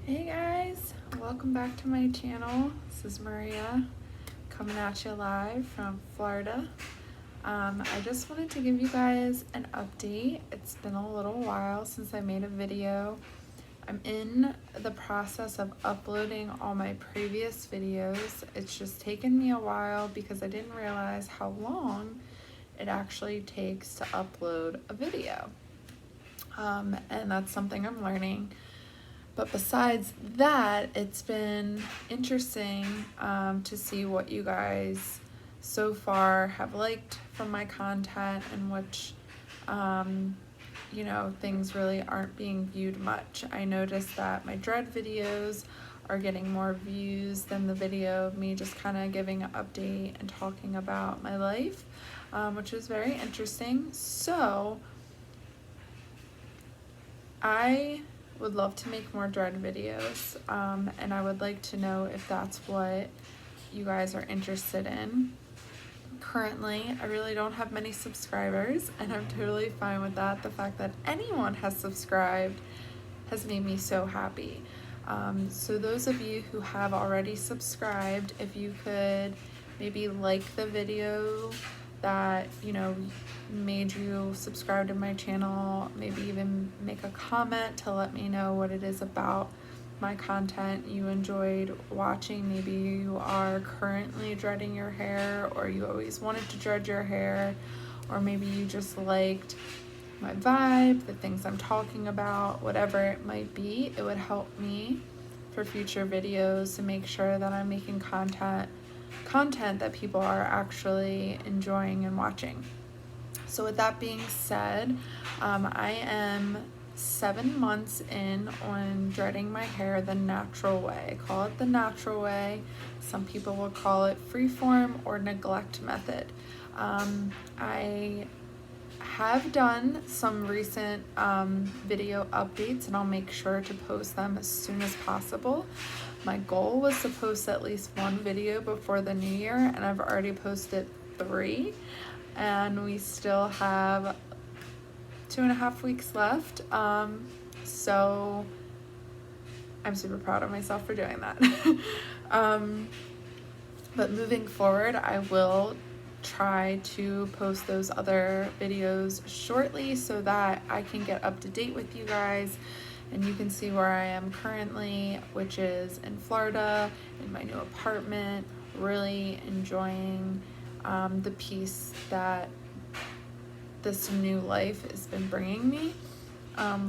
Hey guys, welcome back to my channel. This is Maria coming at you live from Florida. I just wanted to give you guys an update. It's been a little while since I made a video. I'm in the process of uploading all my previous videos. It's just taken me a while because I didn't realize how long it actually takes to upload a video. And that's something I'm learning. But besides that, it's been interesting to see what you guys so far have liked from my content and which, things really aren't being viewed much. I noticed that my dread videos are getting more views than the video of me just kind of giving an update and talking about my life, which is very interesting. So I would love to make more dread videos, and I would like to know if that's what you guys are interested in. Currently, I really don't have many subscribers, and I'm totally fine with that. The fact that anyone has subscribed has made me so happy. So those of you who have already subscribed, if you could maybe like the video that made you subscribe to my channel, maybe even make a comment to let me know what it is about my content you enjoyed watching. Maybe you are currently dreading your hair, or you always wanted to dread your hair, or maybe you just liked my vibe, the things I'm talking about, whatever it might be. It would help me for future videos to make sure that I'm making content that people are actually enjoying and watching. So with that being said, I am 7 months in on dreading my hair the natural way. I call it the natural way. Some people will call it freeform or neglect method. I have done some recent video updates, and I'll make sure to post them as soon as possible. My goal was to post at least one video before the new year, and I've already posted 3, and we still have 2.5 weeks left. So I'm super proud of myself for doing that. But moving forward, I will try to post those other videos shortly so that I can get up to date with you guys and you can see where I am currently, which is in Florida, in my new apartment, really enjoying the peace that this new life has been bringing me.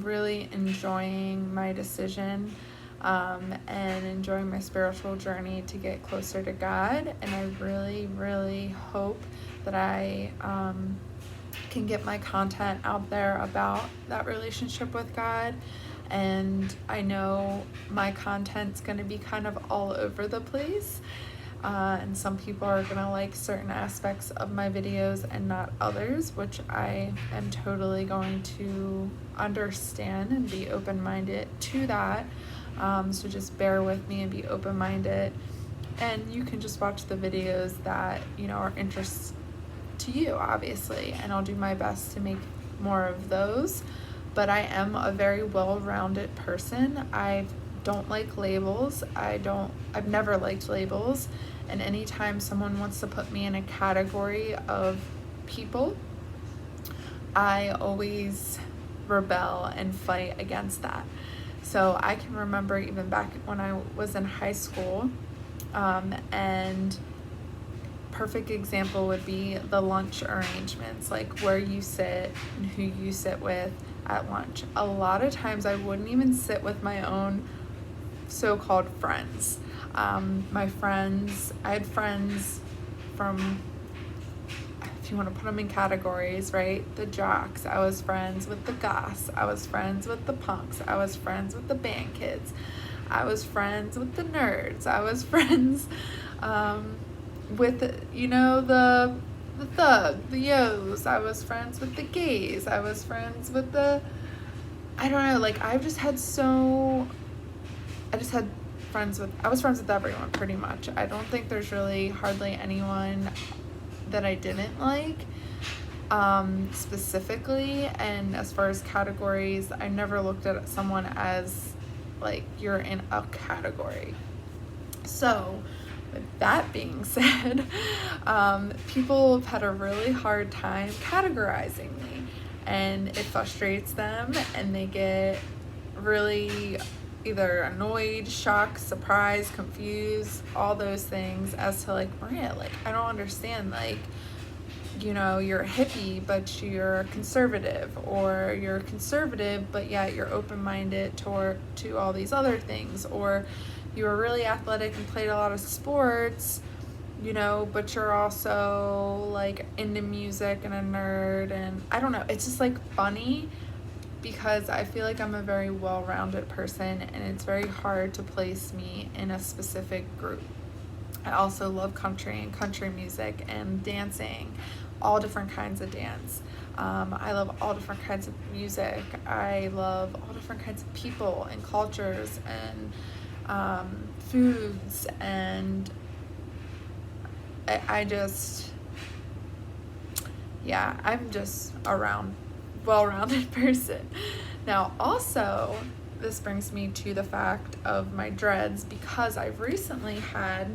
Really enjoying my decision and enjoying my spiritual journey to get closer to God. And I really, really hope that I can get my content out there about that relationship with God. And I know my content's going to be kind of all over the place. And some people are going to like certain aspects of my videos and not others, which I am totally going to understand and be open-minded to that. So just bear with me and be open-minded. And you can just watch the videos that, are interest to you, obviously. And I'll do my best to make more of those. But I am a very well-rounded person. I don't like labels. I've never liked labels. And anytime someone wants to put me in a category of people, I always rebel and fight against that. So I can remember even back when I was in high school, and perfect example would be the lunch arrangements, like where you sit and who you sit with at lunch. A lot of times I wouldn't even sit with my own so-called friends. My friends, I had friends from, if you want to put them in categories, right? The jocks. I was friends with the goths. I was friends with the punks. I was friends with the band kids. I was friends with the nerds. I was friends with, the thug, the yos. I was friends with the gays. I was friends with the, I don't know, like I was friends with everyone pretty much. I don't think there's really hardly anyone that I didn't like specifically. And as far as categories, I never looked at someone as like you're in a category. So with that being said, people have had a really hard time categorizing me, and it frustrates them, and they get really either annoyed, shocked, surprised, confused, all those things as to like, Maria, like, I don't understand, like, you know, you're a hippie, but you're conservative, or you're conservative, but yet you're open-minded to all these other things, or you were really athletic and played a lot of sports, you know, but you're also like into music and a nerd, and I don't know, it's just like funny because I feel like I'm a very well-rounded person, and it's very hard to place me in a specific group. I also love country and country music and dancing, all different kinds of dance. I love all different kinds of music. I love all different kinds of people and cultures and foods, and I just, yeah, I'm just a well-rounded person. Now, also, this brings me to the fact of my dreads, because I've recently had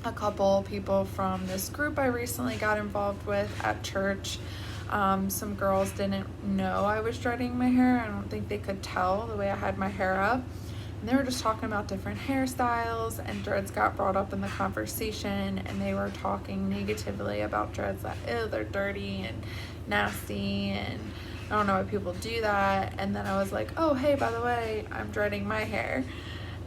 a couple people from this group I recently got involved with at church. Some girls didn't know I was dreading my hair. I don't think they could tell the way I had my hair up. And they were just talking about different hairstyles, and dreads got brought up in the conversation, and they were talking negatively about dreads, that, ew, they're dirty and nasty, and I don't know why people do that. And then I was like, oh, hey, by the way, I'm dreading my hair.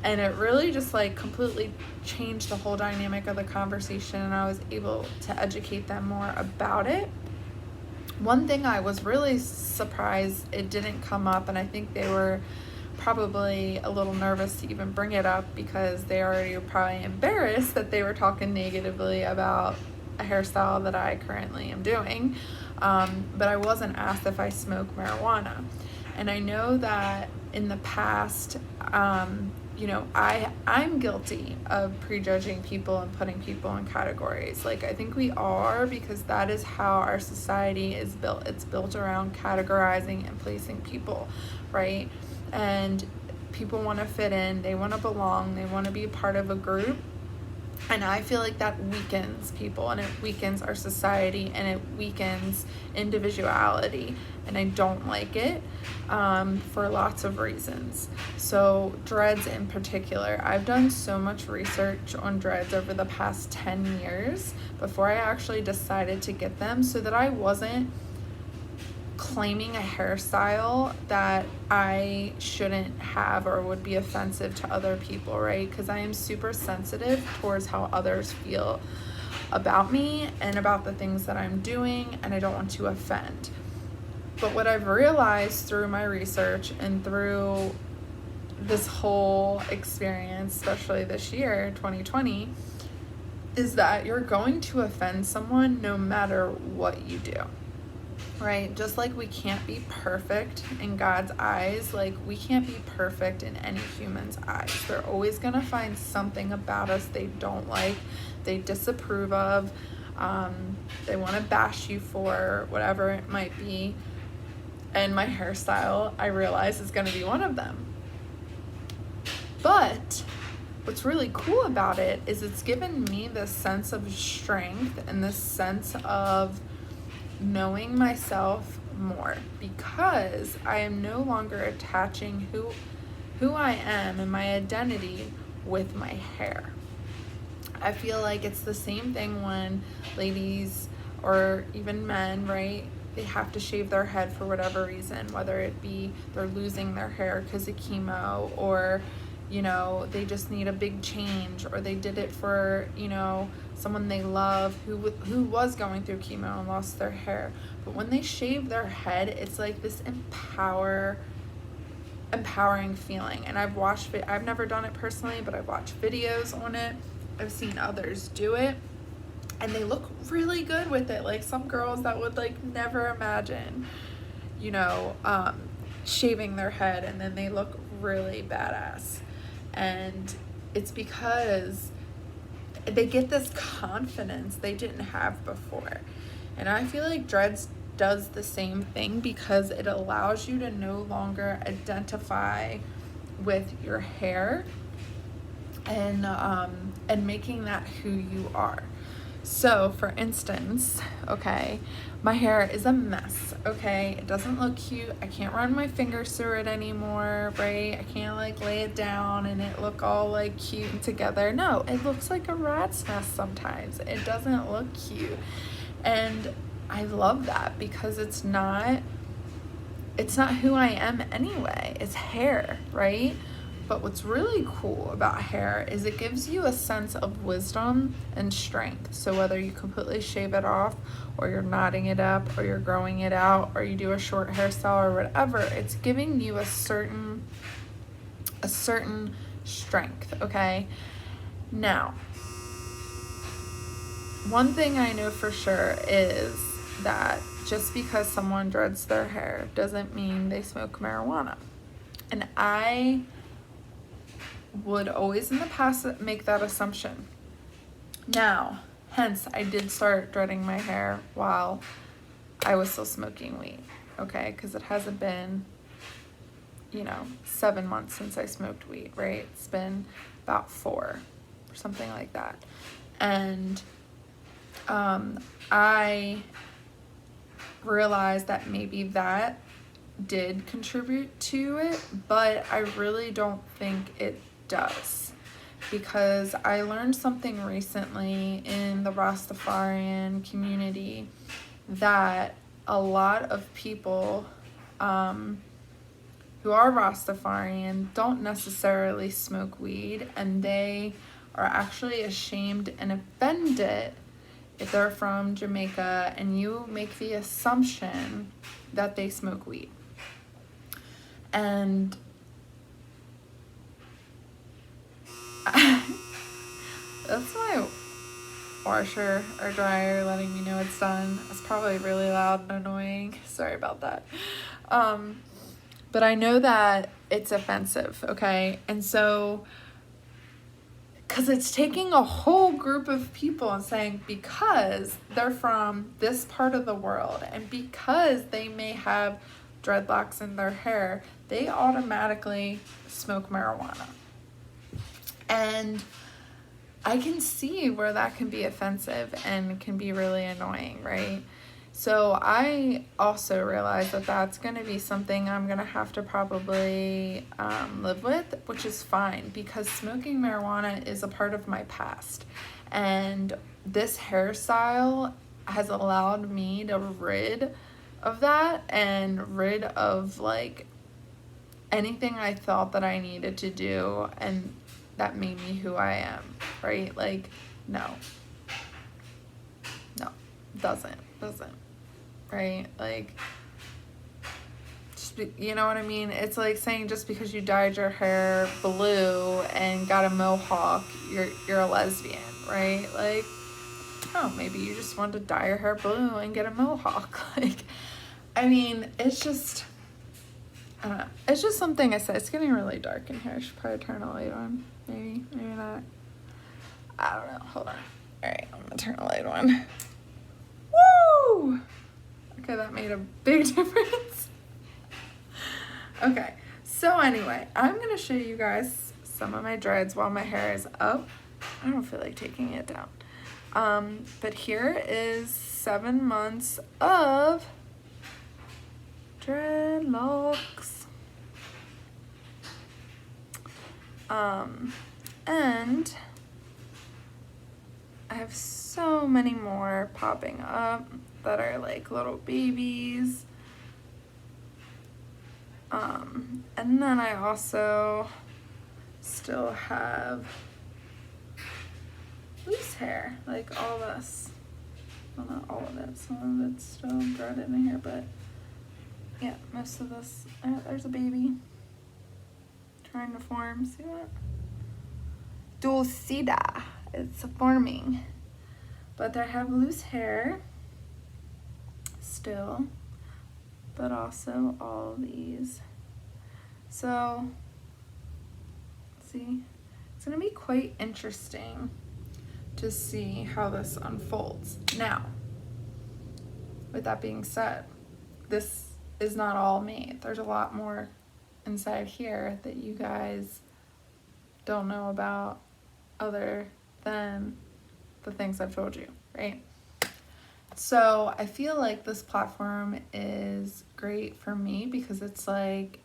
And it really just like completely changed the whole dynamic of the conversation, and I was able to educate them more about it. One thing I was really surprised it didn't come up, and I think they were probably a little nervous to even bring it up because they already were probably embarrassed that they were talking negatively about a hairstyle that I currently am doing. But I wasn't asked if I smoke marijuana. And I know that in the past, you know, I'm guilty of prejudging people and putting people in categories. Like, I think we are, because that is how our society is built. It's built around categorizing and placing people, right? And people want to fit in, they want to belong, they want to be part of a group. And I feel like that weakens people, and it weakens our society, and it weakens individuality, and I don't like it for lots of reasons. So dreads in particular, I've done so much research on dreads over the past 10 years before I actually decided to get them, so that I wasn't claiming a hairstyle that I shouldn't have or would be offensive to other people, right? Because I am super sensitive towards how others feel about me and about the things that I'm doing, and I don't want to offend. But what I've realized through my research and through this whole experience, especially this year, 2020, is that you're going to offend someone no matter what you do. Right? Just like we can't be perfect in God's eyes, like we can't be perfect in any human's eyes. They're always going to find something about us they don't like, they disapprove of, they want to bash you for, whatever it might be. And my hairstyle, I realize, is going to be one of them. But what's really cool about it is it's given me this sense of strength and this sense of knowing myself more, because I am no longer attaching who I am and my identity with my hair. I feel like it's the same thing when ladies or even men, right? They have to shave their head for whatever reason, whether it be they're losing their hair because of chemo, or, you know, they just need a big change, or they did it for, you know, someone they love who was going through chemo and lost their hair. But when they shave their head, it's like this empowering feeling. And I've never done it personally, but I've watched videos on it. I've seen others do it, and they look really good with it. Like some girls that would like never imagine, you know, shaving their head, and then they look really badass. And it's because they get this confidence they didn't have before. And I feel like dreads does the same thing, because it allows you to no longer identify with your hair and making that who you are. So for instance, okay, my hair is a mess, okay? It doesn't look cute. I can't run my fingers through it anymore, right? I can't like lay it down and it look all like cute and together. No, it looks like a rat's nest sometimes. It doesn't look cute. And I love that because it's not who I am anyway. It's hair, right? But what's really cool about hair is it gives you a sense of wisdom and strength. So whether you completely shave it off or you're knotting it up or you're growing it out or you do a short hairstyle or whatever, it's giving you a certain strength, okay? Now, one thing I know for sure is that just because someone dreads their hair doesn't mean they smoke marijuana. And I would always in the past make that assumption. Now, hence, I did start dreading my hair while I was still smoking weed, okay? Because it hasn't been, 7 months since I smoked weed, right? It's been about 4 or something like that. And I realized that maybe that did contribute to it, but I really don't think it does, because I learned something recently in the Rastafarian community that a lot of people who are Rastafarian don't necessarily smoke weed, and they are actually ashamed and offended if they're from Jamaica and you make the assumption that they smoke weed. And that's my washer or dryer letting me know it's done. It's probably really loud and annoying. Sorry about that. But I know that it's offensive, okay? And so, because it's taking a whole group of people and saying because they're from this part of the world and because they may have dreadlocks in their hair, they automatically smoke marijuana. And I can see where that can be offensive and can be really annoying, right? So I also realize that that's going to be something I'm going to have to probably live with, which is fine because smoking marijuana is a part of my past. And this hairstyle has allowed me to rid of that and rid of like anything I thought that I needed to do and that made me who I am, right? Like, no, doesn't, right? Like, you know what I mean? It's like saying just because you dyed your hair blue and got a mohawk, you're a lesbian, right? Like, oh, maybe you just wanted to dye your hair blue and get a mohawk. Like, I mean, it's just, I don't know. It's just something I said. It's getting really dark in here. I should probably turn the light on. Maybe not. I don't know. Hold on. All right, I'm gonna turn the light on. Woo! Okay, that made a big difference. Okay, so anyway, I'm gonna show you guys some of my dreads while my hair is up. I don't feel like taking it down. But here is 7 months of dreadlocks. And I have so many more popping up that are like little babies. And then I also still have loose hair, like all this. Well, not all of it, some of it's still dreaded in here, but yeah, most of this. There's a baby trying to form. See that? Dulcida. It's forming. But I have loose hair still, but also all these. So, see, it's going to be quite interesting to see how this unfolds. Now, with that being said, this is not all me. There's a lot more inside here that you guys don't know about other than the things I've told you, right? So I feel like this platform is great for me because it's like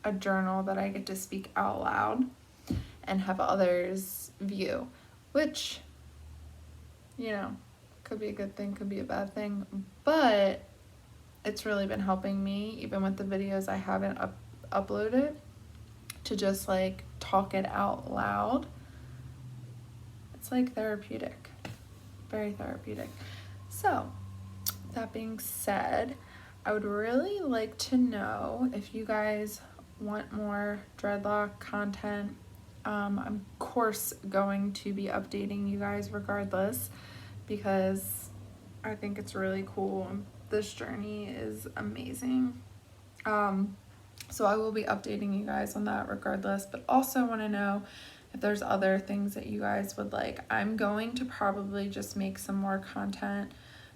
a journal that I get to speak out loud and have others view, which, you know, could be a good thing, could be a bad thing, but it's really been helping me, even with the videos I haven't uploaded, to just like talk it out loud. It's like therapeutic, very therapeutic. So that being said, I would really like to know if you guys want more dreadlock content. I'm of course going to be updating you guys regardless because I think it's really cool. This journey is amazing. So I will be updating you guys on that regardless, but also want to know if there's other things that you guys would like. I'm going to probably just make some more content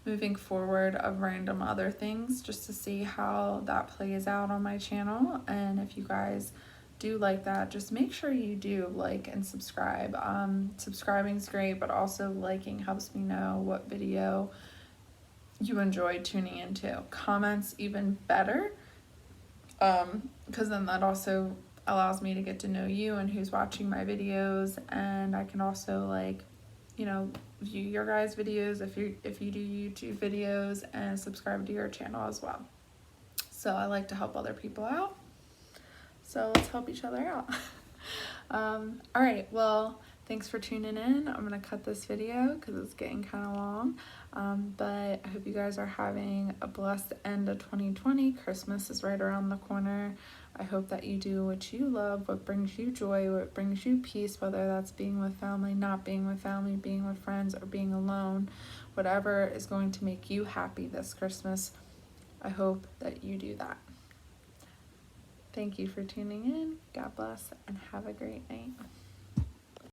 moving forward of random other things just to see how that plays out on my channel. And if you guys do like that, just make sure you do like and subscribe. Subscribing is great, but also liking helps me know what video you enjoyed tuning into. Comments even better, because then that also allows me to get to know you and who's watching my videos, and I can also like, you know, view your guys' videos if you do YouTube videos, and subscribe to your channel as well. So I like to help other people out. So let's help each other out. All right, well, thanks for tuning in. I'm gonna cut this video because it's getting kind of long. But I hope you guys are having a blessed end of 2020. Christmas is right around the corner. I hope that you do what you love, what brings you joy, what brings you peace, whether that's being with family, not being with family, being with friends, or being alone. Whatever is going to make you happy this Christmas, I hope that you do that. Thank you for tuning in. God bless and have a great night.